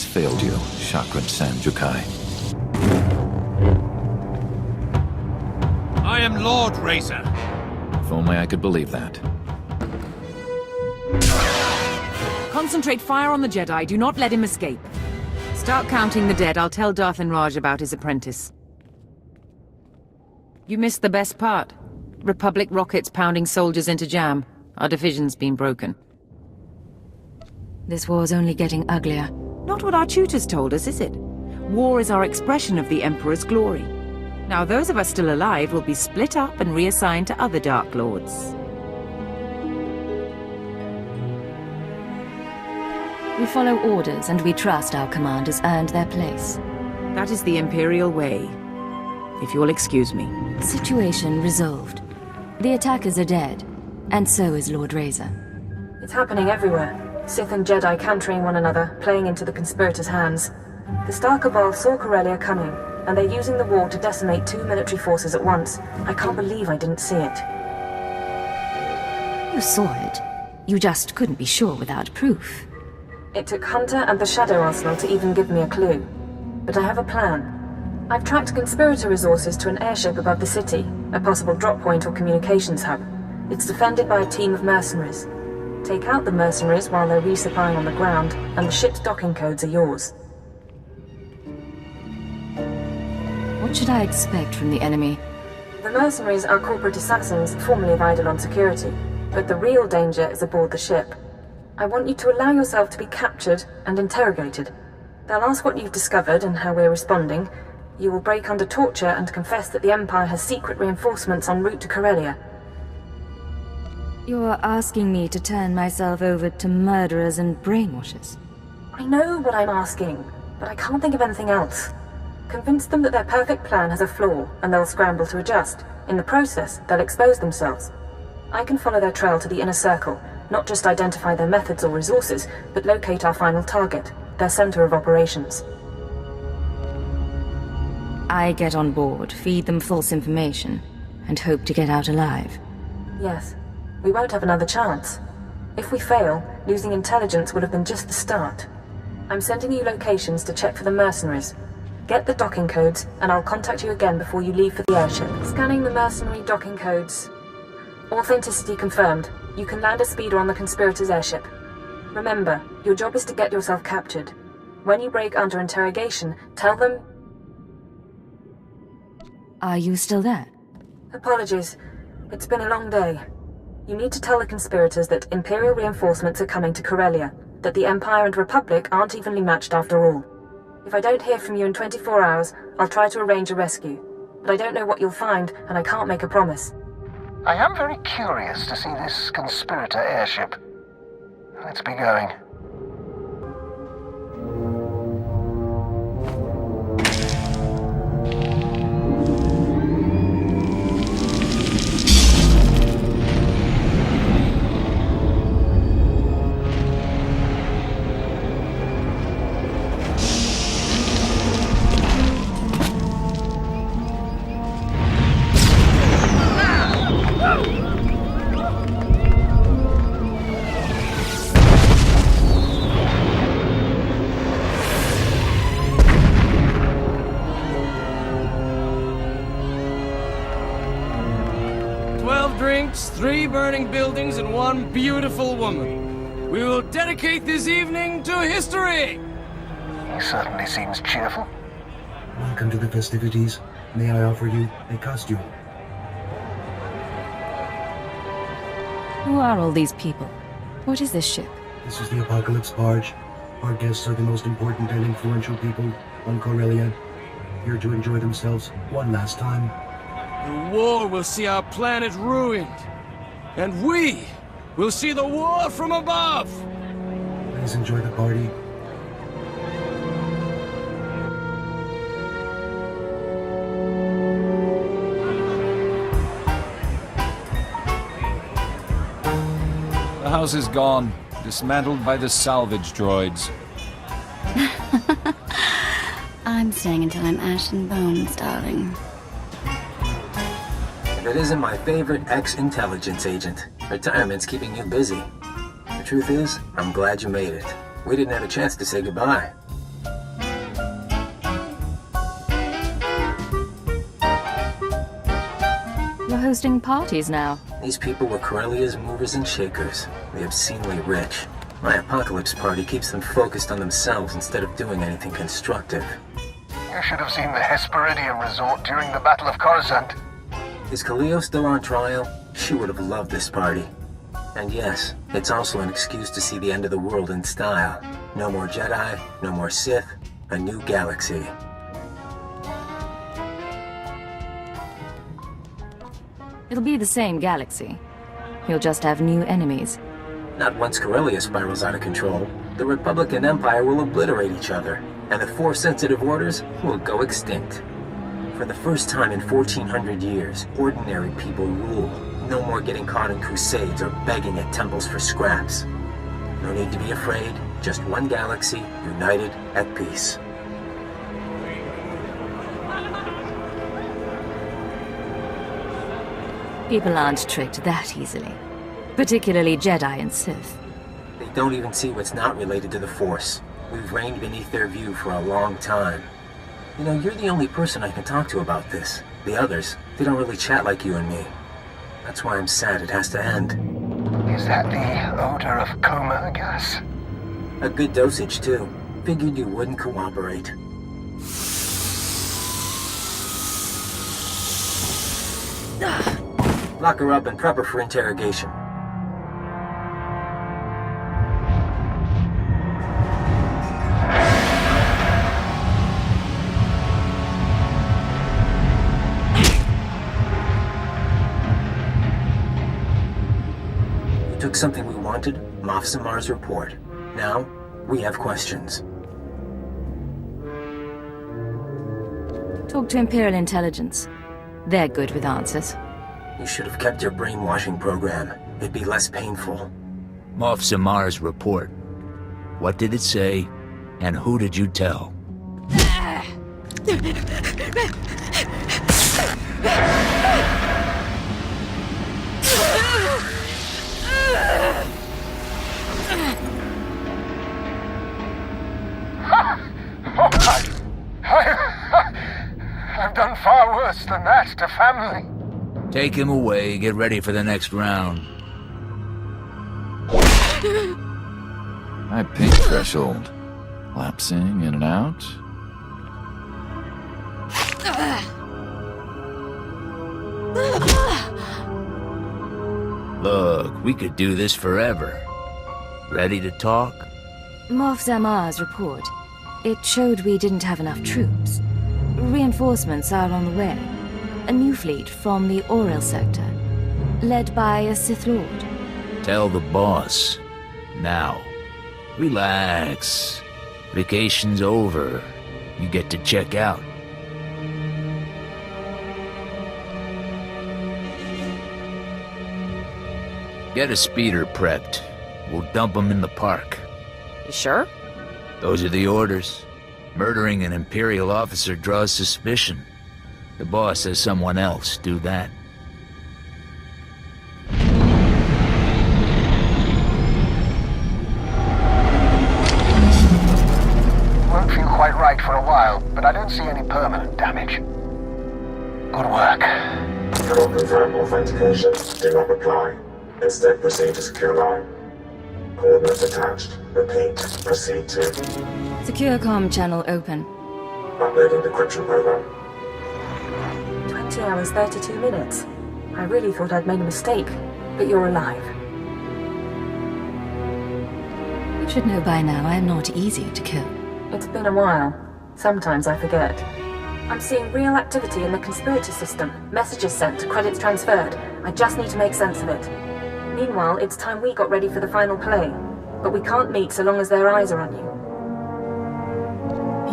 has failed you, Chakran Sanjukai. I am Lord Razor. If only I could believe that. Concentrate fire on the Jedi. Do not let him escape. Start counting the dead. I'll tell Darth and Raj about his apprentice. You missed the best part. Republic rockets pounding soldiers into jam. Our division's been broken. This war's only getting uglier. Not what our tutors told us, is it? War is our expression of the Emperor's glory. Now those of us still alive will be split up and reassigned to other Dark Lords. We follow orders and we trust our commanders earned their place. That is the Imperial way. If you'll excuse me. Situation resolved. The attackers are dead, and so is Lord Razor. It's happening everywhere. Sith and Jedi countering one another, playing into the conspirators' hands. The Star Cabal saw Corellia coming, and they're using the war to decimate 2 military forces at once. I can't believe I didn't see it. You saw it. You just couldn't be sure without proof. It took Hunter and the Shadow Arsenal to even give me a clue. But I have a plan. I've tracked conspirator resources to an airship above the city, a possible drop point or communications hub. It's defended by a team of mercenaries. Take out the mercenaries while they're resupplying on the ground, and the ship's docking codes are yours. What should I expect from the enemy? The mercenaries are corporate assassins formerly of Eidolon Security, but the real danger is aboard the ship. I want you to allow yourself to be captured and interrogated. They'll ask what you've discovered and how we're responding. You will break under torture and confess that the Empire has secret reinforcements en route to Corellia. You're asking me to turn myself over to murderers and brainwashers. I know what I'm asking, but I can't think of anything else. Convince them that their perfect plan has a flaw, and they'll scramble to adjust. In the process, they'll expose themselves. I can follow their trail to the inner circle, not just identify their methods or resources, but locate our final target, their center of operations. I get on board, feed them false information, and hope to get out alive. Yes. We won't have another chance. If we fail, losing intelligence would have been just the start. I'm sending you locations to check for the mercenaries. Get the docking codes, and I'll contact you again before you leave for the airship. Scanning the mercenary docking codes. Authenticity confirmed. You can land a speeder on the conspirators' airship. Remember, your job is to get yourself captured. When you break under interrogation, tell them... Are you still there? Apologies. It's been a long day. You need to tell the conspirators that Imperial reinforcements are coming to Corellia, that the Empire and Republic aren't evenly matched after all. If I don't hear from you in 24 hours, I'll try to arrange a rescue. But I don't know what you'll find, and I can't make a promise. I am very curious to see this conspirator airship. Let's be going. Drinks, 3 burning buildings, and 1 beautiful woman. We will dedicate this evening to history! He certainly seems cheerful. Welcome to the festivities. May I offer you a costume? Who are all these people? What is this ship? This is the Apocalypse Barge. Our guests are the most important and influential people on Corellia, here to enjoy themselves one last time. The war will see our planet ruined, and we will see the war from above! Please enjoy the party. The house is gone, dismantled by the salvage droids. I'm staying until I'm ash and bones, darling. That isn't my favorite ex-intelligence agent. Retirement's keeping you busy. The truth is, I'm glad you made it. We didn't have a chance to say goodbye. hosting parties now. These people were Corellia's movers and shakers. The obscenely rich. My apocalypse party keeps them focused on themselves instead of doing anything constructive. You should have seen the Hesperidium resort during the Battle of Coruscant. Is Kaleo still on trial? She would have loved this party. And yes, it's also an excuse to see the end of the world in style. No more Jedi, no more Sith, a new galaxy. It'll be the same galaxy. You'll just have new enemies. Not once Corellia spirals out of control, the Republic and Empire will obliterate each other, and the Force-sensitive orders will go extinct. For the first time in 1400 years, ordinary people rule. No more getting caught in crusades or begging at temples for scraps. No need to be afraid, just one galaxy, united, at peace. People aren't tricked that easily. Particularly Jedi and Sith. They don't even see what's not related to the Force. We've reigned beneath their view for a long time. You know, you're the only person I can talk to about this. The others, they don't really chat like you and me. That's why I'm sad it has to end. Is that the odor of coma gas? A good dosage, too. Figured you wouldn't cooperate. Lock her up and prep her for interrogation. Took something we wanted, Moff Samar's report. Now, we have questions. Talk to Imperial Intelligence. They're good with answers. You should have kept your brainwashing program. It'd be less painful. Moff Samar's report. What did it say, and who did you tell? I've done far worse than that to family. Take him away, get ready for the next round. My pink threshold. Lapsing in and out. Look, we could do this forever. Ready to talk? Moff Samar's report. It showed we didn't have enough troops. Reinforcements are on the way. A new fleet from the Orel sector, led by a Sith Lord. Tell the boss. Now. Relax. Vacation's over. You get to check out. Get a speeder prepped. We'll dump him in the park. You sure? Those are the orders. Murdering an Imperial officer draws suspicion. The boss says someone else do that. Won't feel quite right for a while, but I don't see any permanent damage. Good work. Cannot confirm authentication. Do not reply. Instead, proceed to secure line. Coordinates attached. Repeat. Proceed to... Secure comm channel open. Uploading decryption program. 20 hours, 32 minutes. I really thought I'd made a mistake, but you're alive. You should know by now I am not easy to kill. It's been a while. Sometimes I forget. I'm seeing real activity in the conspirator system. Messages sent, credits transferred. I just need to make sense of it. Meanwhile, it's time we got ready for the final play. But we can't meet so long as their eyes are on you.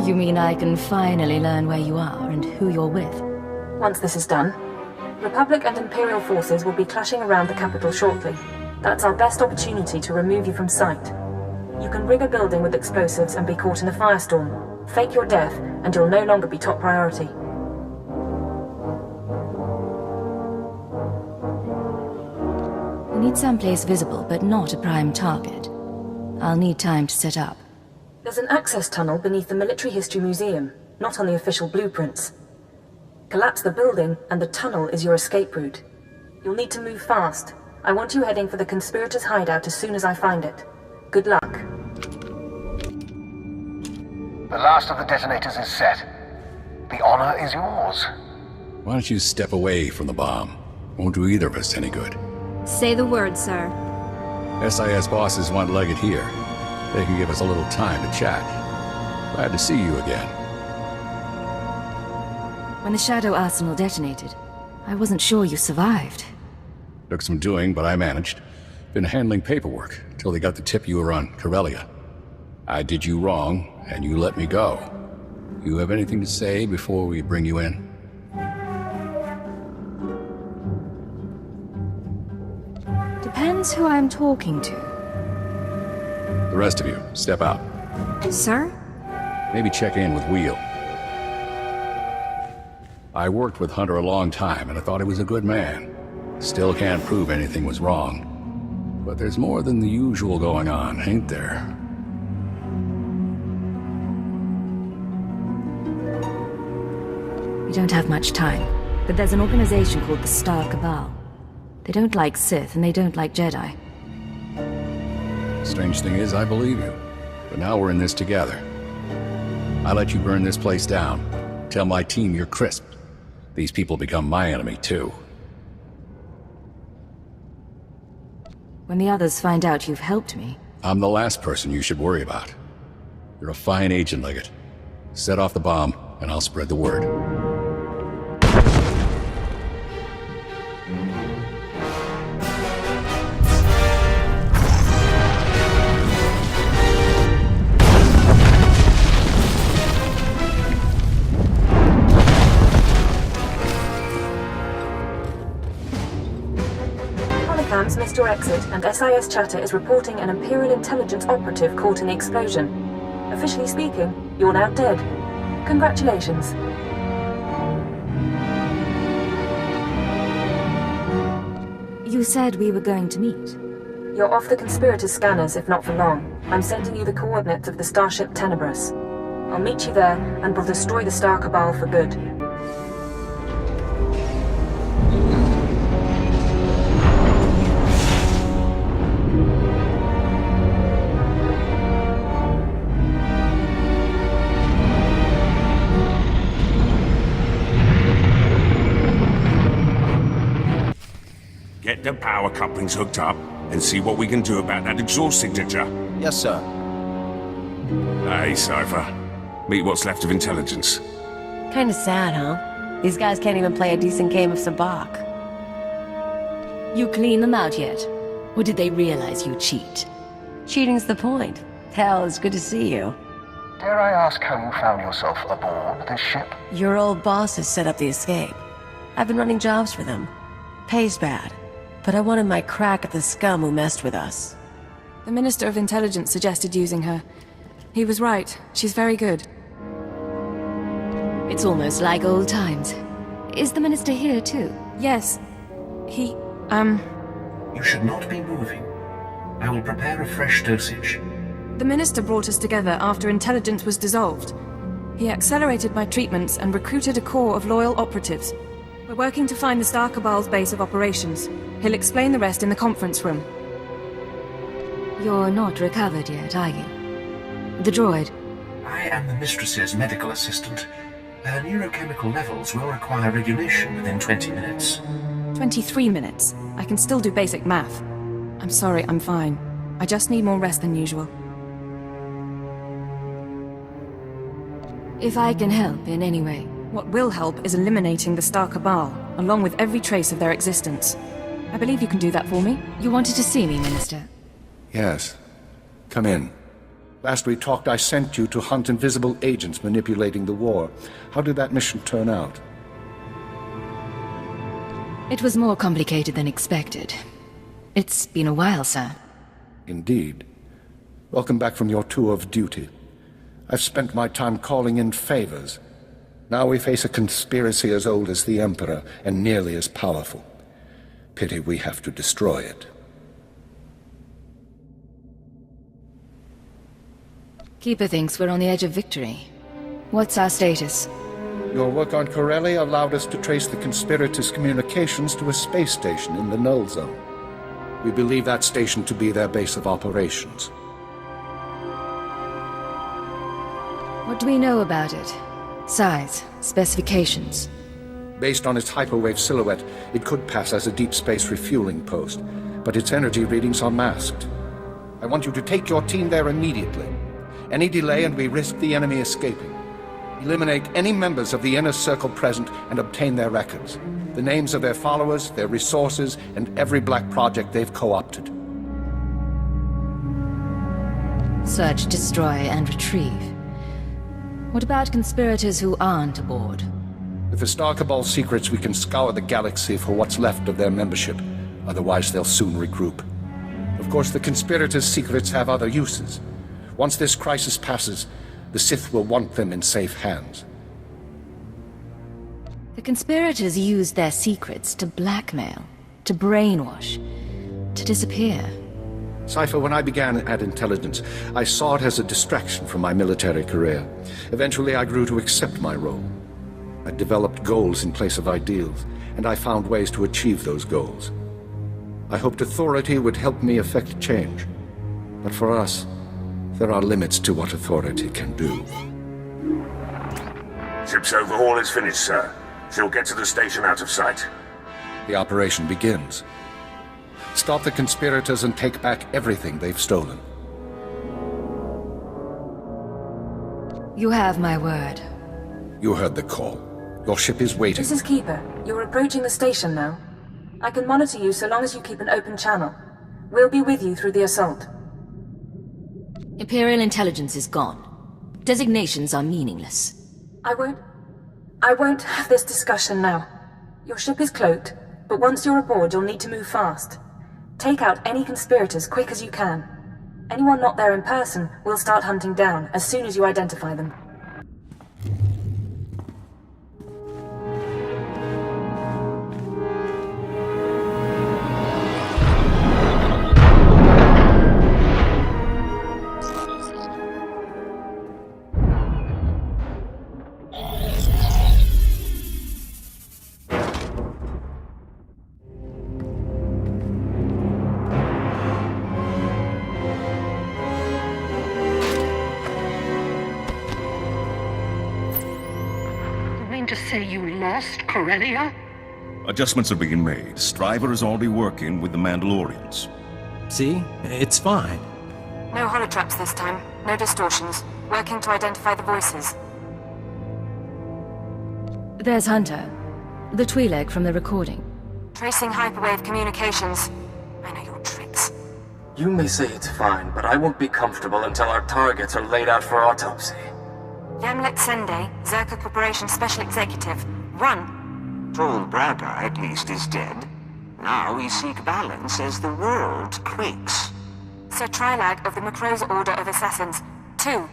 You mean I can finally learn where you are and who you're with? Once this is done, Republic and Imperial forces will be clashing around the capital shortly. That's our best opportunity to remove you from sight. You can rig a building with explosives and be caught in a firestorm. Fake your death, and you'll no longer be top priority. We need someplace visible, but not a prime target. I'll need time to set up. There's an access tunnel beneath the Military History Museum, not on the official blueprints. Collapse the building, and the tunnel is your escape route. You'll need to move fast. I want you heading for the conspirators' hideout as soon as I find it. Good luck. The last of the detonators is set. The honor is yours. Why don't you step away from the bomb? Won't do either of us any good. Say the word, sir. SIS bosses want Leggett here. They can give us a little time to chat. Glad to see you again. When the Shadow Arsenal detonated, I wasn't sure you survived. Took some doing, but I managed. Been handling paperwork till they got the tip you were on Corellia. I did you wrong, and you let me go. You have anything to say before we bring you in? Depends who I'm talking to. The rest of you, step out. Sir? Maybe check in with Wheel. I worked with Hunter a long time, and I thought he was a good man. Still can't prove anything was wrong. But there's more than the usual going on, ain't there? We don't have much time, but there's an organization called the SWTOR Cabal. They don't like Sith, and they don't like Jedi. Strange thing is, I believe you. But now we're in this together. I let you burn this place down. Tell my team you're crisp. These people become my enemy, too. When the others find out you've helped me... I'm the last person you should worry about. You're a fine agent, Leggett. Set off the bomb, and I'll spread the word. Missed your exit, and SIS chatter is reporting an Imperial intelligence operative caught in the explosion. Officially speaking, you're now dead. Congratulations. You said we were going to meet. You're off the conspirators' scanners, if not for long. I'm sending you the coordinates of the starship Tenebris. I'll meet you there, and we'll destroy the Star Cabal for good. Get the power couplings hooked up and see what we can do about that exhaust signature. Yes, sir. Hey, Cypher. Meet what's left of intelligence. Kinda sad, huh? These guys can't even play a decent game of Sabacc. You clean them out yet? Or did they realize you cheat? Cheating's the point. Hell, it's good to see you. Dare I ask how you found yourself aboard this ship? Your old bosses set up the escape. I've been running jobs for them. Pays bad. But I wanted my crack at the scum who messed with us. The Minister of Intelligence suggested using her. He was right. She's very good. It's almost like old times. Is the Minister here too? Yes. He, You should not be moving. I will prepare a fresh dosage. The Minister brought us together after Intelligence was dissolved. He accelerated my treatments and recruited a corps of loyal operatives. We're working to find the Star Cabal's base of operations. He'll explain the rest in the conference room. You're not recovered yet, are you? The droid. I am the Mistress's medical assistant. Her neurochemical levels will require regulation within 20 minutes. 23 minutes. I can still do basic math. I'm sorry, I'm fine. I just need more rest than usual. If I can help in any way. What will help is eliminating the Star Cabal, along with every trace of their existence. I believe you can do that for me. You wanted to see me, Minister? Yes. Come in. Last we talked, I sent you to hunt invisible agents manipulating the war. How did that mission turn out? It was more complicated than expected. It's been a while, sir. Indeed. Welcome back from your tour of duty. I've spent my time calling in favors. Now we face a conspiracy as old as the Emperor and nearly as powerful. Pity we have to destroy it. Keeper thinks we're on the edge of victory. What's our status? Your work on Corellia allowed us to trace the conspirators' communications to a space station in the Null Zone. We believe that station to be their base of operations. What do we know about it? Size, specifications? Based on its hyperwave silhouette, it could pass as a deep space refueling post, but its energy readings are masked. I want you to take your team there immediately. Any delay and we risk the enemy escaping. Eliminate any members of the inner circle present and obtain their records. The names of their followers, their resources, and every black project they've co-opted. Search, destroy, and retrieve. What about conspirators who aren't aboard? With the Star Cabal secrets, we can scour the galaxy for what's left of their membership. Otherwise, they'll soon regroup. Of course, the conspirators' secrets have other uses. Once this crisis passes, the Sith will want them in safe hands. The conspirators used their secrets to blackmail, to brainwash, to disappear. Cypher, when I began at Intelligence, I saw it as a distraction from my military career. Eventually, I grew to accept my role. I developed goals in place of ideals, and I found ways to achieve those goals. I hoped authority would help me effect change. But for us, there are limits to what authority can do. Ship's overhaul is finished, sir. She'll get to the station out of sight. The operation begins. Stop the conspirators and take back everything they've stolen. You have my word. You heard the call. Your ship is waiting. This is Keeper. You're approaching the station now. I can monitor you so long as you keep an open channel. We'll be with you through the assault. Imperial intelligence is gone. Designations are meaningless. I won't have this discussion now. Your ship is cloaked, but once you're aboard, you'll need to move fast. Take out any conspirators quick as you can. Anyone not there in person, we'll start hunting down as soon as you identify them. To say you lost Corellia? Adjustments are being made. Striver is already working with the Mandalorians. See? It's fine. No holotraps this time. No distortions. Working to identify the voices. There's Hunter. The Twi'lek from the recording. Tracing hyperwave communications. I know your tricks. You may say it's fine, but I won't be comfortable until our targets are laid out for autopsy. Yamlet Sende, Zerka Corporation Special Executive. Run! Tall Braga, at least, is dead. Now we seek balance as the world quakes. Sir Trilag of the Macro's Order of Assassins. 2.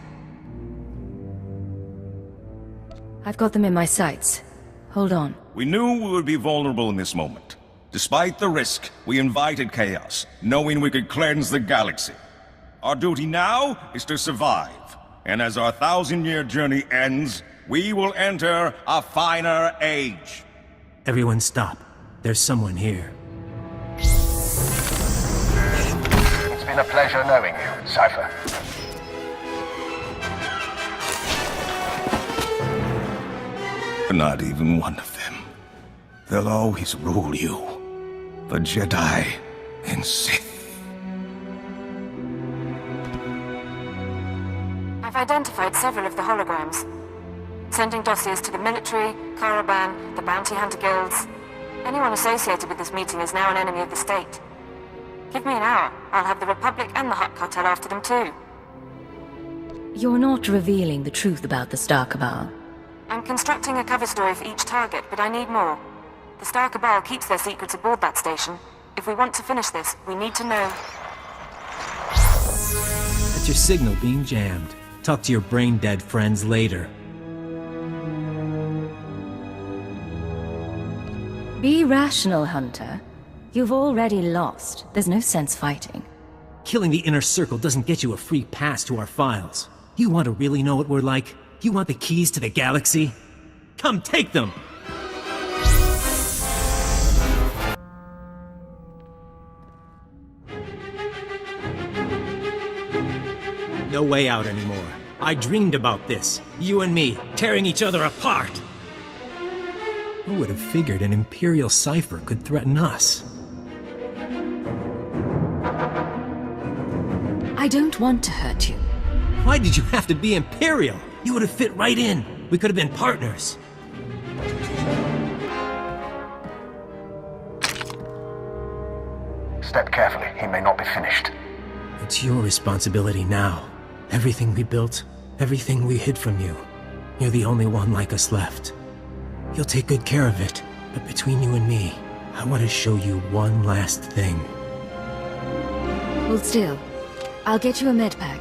I've got them in my sights. Hold on. We knew we would be vulnerable in this moment. Despite the risk, we invited chaos, knowing we could cleanse the galaxy. Our duty now is to survive. And as our 1,000-year journey ends, we will enter a finer age. Everyone stop. There's someone here. It's been a pleasure knowing you, Cypher. Not even one of them. They'll always rule you. The Jedi and Sith. I've identified several of the holograms. Sending dossiers to the military, Caravan, the bounty hunter guilds. Anyone associated with this meeting is now an enemy of the state. Give me an hour. I'll have the Republic and the Hutt Cartel after them too. You're not revealing the truth about the Star Cabal. I'm constructing a cover story for each target, but I need more. The Star Cabal keeps their secrets aboard that station. If we want to finish this, we need to know. That's your signal being jammed. Talk to your brain-dead friends later. Be rational, Hunter. You've already lost. There's no sense fighting. Killing the inner circle doesn't get you a free pass to our files. You want to really know what we're like? You want the keys to the galaxy? Come take them! No way out anymore. I dreamed about this. You and me, tearing each other apart. Who would have figured an Imperial cipher could threaten us? I don't want to hurt you. Why did you have to be Imperial? You would have fit right in. We could have been partners. Step carefully, he may not be finished. It's your responsibility now. Everything we built, everything we hid from you. You're the only one like us left. You'll take good care of it, but between you and me, I want to show you one last thing. Hold still. I'll get you a med pack.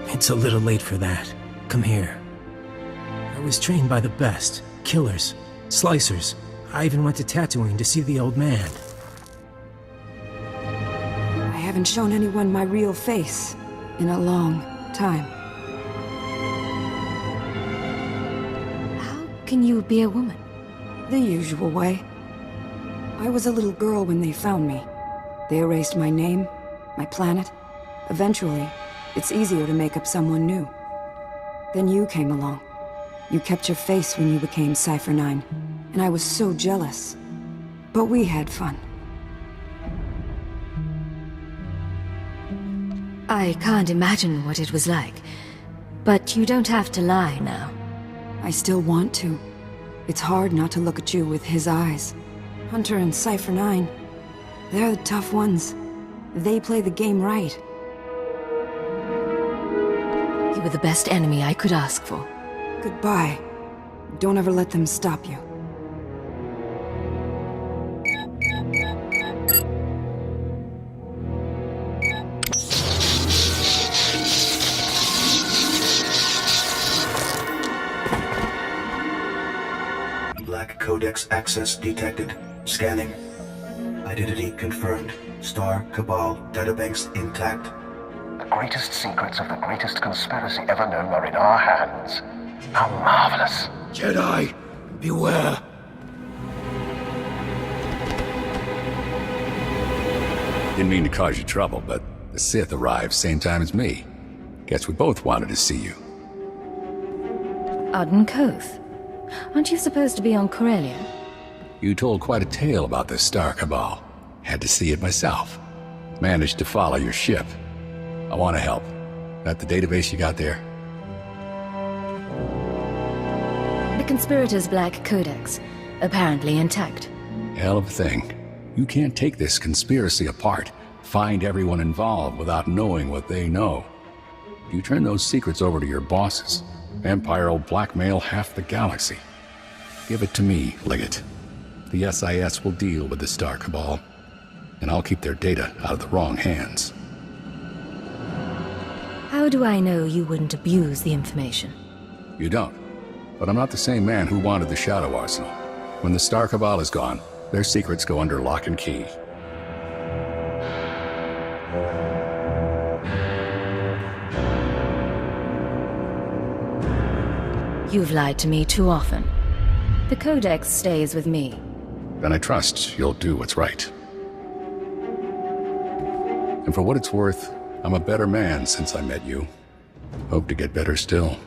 It's a little late for that. Come here. I was trained by the best. Killers, slicers. I even went to Tatooine to see the old man. I haven't shown anyone my real face in a long time. How can you be a woman? The usual way. I was a little girl when they found me. They erased my name, my planet. Eventually, it's easier to make up someone new. Then you came along. You kept your face when you became Cypher 9, and I was so jealous. But we had fun. I can't imagine what it was like. But you don't have to lie now. I still want to. It's hard not to look at you with his eyes. Hunter and Cypher 9. They're the tough ones. They play the game right. You were the best enemy I could ask for. Goodbye. Don't ever let them stop you. Black codex access detected. Scanning. Identity confirmed. STAR Cabal databanks intact. The greatest secrets of the greatest conspiracy ever known are in our hands. How marvelous. Jedi, beware. Didn't mean to cause you trouble, but the Sith arrived same time as me. Guess we both wanted to see you. Arden Koth. Aren't you supposed to be on Corellia? You told quite a tale about the Star Cabal. Had to see it myself. Managed to follow your ship. I want to help. That the database you got there? The Conspirators' Black Codex. Apparently intact. Hell of a thing. You can't take this conspiracy apart, find everyone involved without knowing what they know. You turn those secrets over to your bosses. Empire will blackmail half the galaxy. Give it to me, Liggett. The SIS will deal with the Star Cabal, and I'll keep their data out of the wrong hands. How do I know you wouldn't abuse the information? You don't. But I'm not the same man who wanted the Shadow Arsenal. When the Star Cabal is gone, their secrets go under lock and key. You've lied to me too often. The Codex stays with me. Then I trust you'll do what's right. And for what it's worth, I'm a better man since I met you. Hope to get better still.